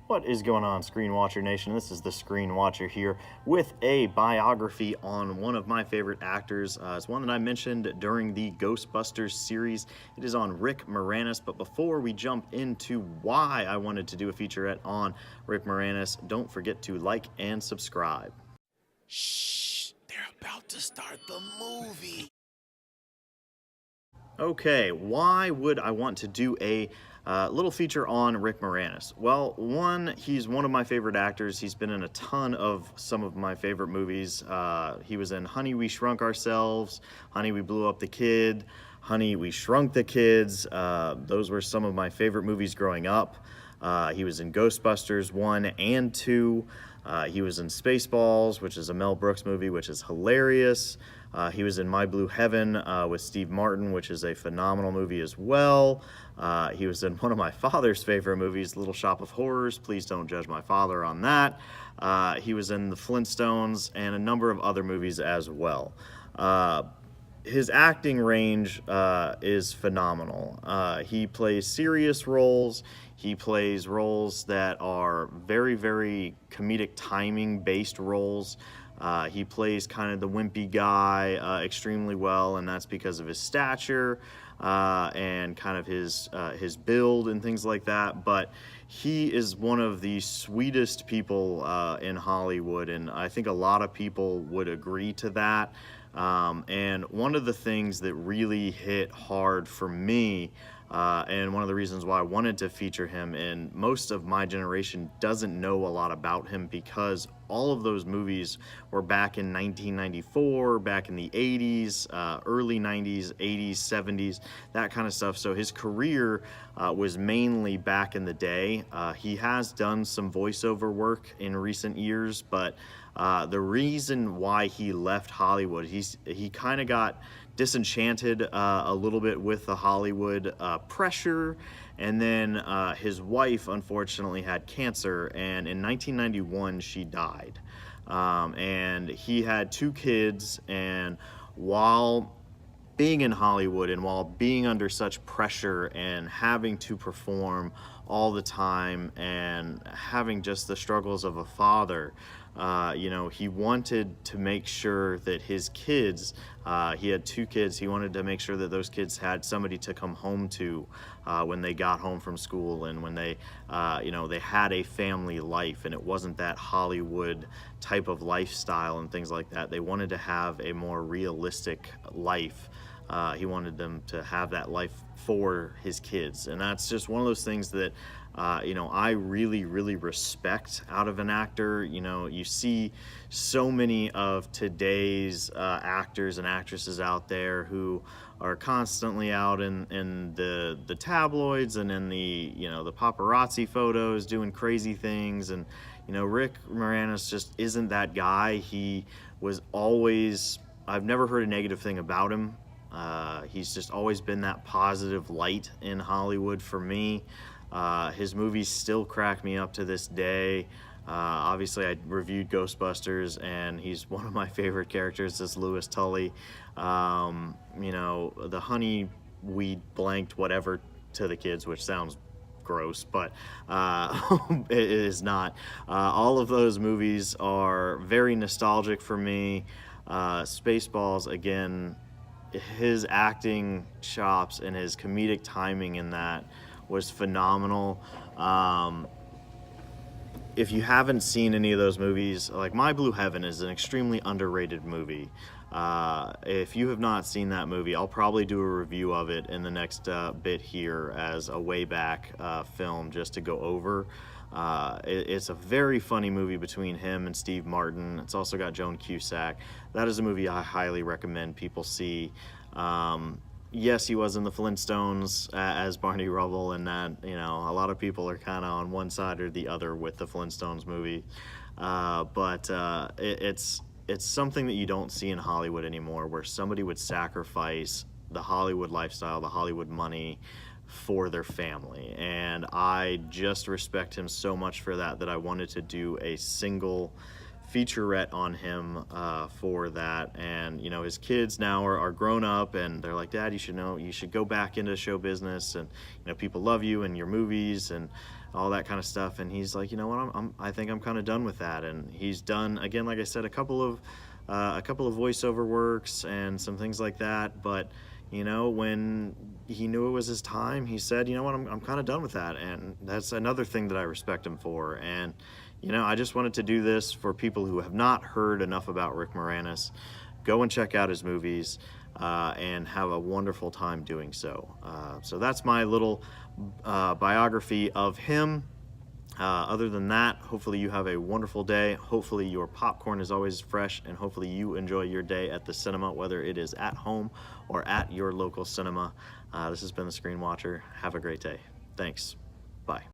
What is going on, Screen Watcher Nation? This is the Screen Watcher here with a biography on one of my favorite actors. It's one that I mentioned during the Ghostbusters series. It is on Rick Moranis. But before we jump into why I wanted to do a featurette on Rick Moranis, don't forget to like and subscribe. Shh, they're about to start the movie. Okay, why would I want to do a little feature on Rick Moranis? Well, one, he's one of my favorite actors. He's been in a ton of some of my favorite movies. He was in Honey, We Shrunk Ourselves, Honey, We Blew Up the Kid, Honey, We Shrunk the Kids. Those were some of my favorite movies growing up. He was in Ghostbusters 1 and 2. He was in Spaceballs, which is a Mel Brooks movie, which is hilarious. He was in My Blue Heaven with Steve Martin, which is a phenomenal movie as well. He was in one of my father's favorite movies, Little Shop of Horrors. Please don't judge my father on that. He was in The Flintstones and a number of other movies as well. His acting range is phenomenal. He plays serious roles. He plays roles that are very, very comedic timing based roles. He plays kind of the wimpy guy extremely well, and that's because of his stature and kind of his build and things like that. But he is one of the sweetest people in Hollywood, and I think a lot of people would agree to that. And one of the things that really hit hard for me, and one of the reasons why I wanted to feature him, and most of my generation doesn't know a lot about him because all of those movies were back in 1994, back in the 80s, early 90s, 80s, 70s, that kind of stuff. So his career was mainly back in the day. He has done some voiceover work in recent years, but the reason why he left Hollywood, he kind of got disenchanted a little bit with the Hollywood pressure, and then his wife unfortunately had cancer, and in 1991 she died. And he had 2 kids, and while being in Hollywood and while being under such pressure and having to perform all the time and having just the struggles of a father, he wanted to make sure that his kids, he had 2 kids, he wanted to make sure that those kids had somebody to come home to when they got home from school, and when they had a family life, and it wasn't that Hollywood type of lifestyle and things like that. They wanted to have a more realistic life. He wanted them to have that life for his kids, and that's just one of those things that I really, really respect out of an actor. You see so many of today's actors and actresses out there who are constantly out in the tabloids and in the paparazzi photos doing crazy things, and Rick Moranis just isn't that guy. He was always, I've never heard a negative thing about him. He's just always been that positive light in Hollywood for me. His movies still crack me up to this day. Obviously, I reviewed Ghostbusters, and he's one of my favorite characters, this Louis Tully. The honey we blanked whatever to the kids, which sounds gross, but it is not. All of those movies are very nostalgic for me. Spaceballs, again, his acting chops and his comedic timing in that was phenomenal. If you haven't seen any of those movies, like My Blue Heaven is an extremely underrated movie. If you have not seen that movie, I'll probably do a review of it in the next bit here as a way back film just to go over. It's a very funny movie between him and Steve Martin. It's also got Joan Cusack. That is a movie I highly recommend people see. Yes, he was in The Flintstones as Barney Rubble, and that, a lot of people are kind of on one side or the other with the Flintstones movie. But it's something that you don't see in Hollywood anymore, where somebody would sacrifice the Hollywood lifestyle, the Hollywood money, for their family. And I just respect him so much for that I wanted to do a single featurette on him for that. And his kids now are grown up, and they're like, Dad, you should go back into show business, and people love you and your movies. And all that kind of stuff. And he's like, you know what, I think I'm kind of done with that. And he's done, again, like I said, a couple of voiceover works and some things like that. But you know, when he knew it was his time, he said, you know what, I'm kind of done with that. And that's another thing that I respect him for. And you know, I just wanted to do this for people who have not heard enough about Rick Moranis. Go and check out his movies and have a wonderful time doing so. So that's my little biography of him. Other than that, hopefully you have a wonderful day. Hopefully your popcorn is always fresh, and hopefully you enjoy your day at the cinema, whether it is at home or at your local cinema. This has been The Screen Watcher. Have a great day. Thanks. Bye.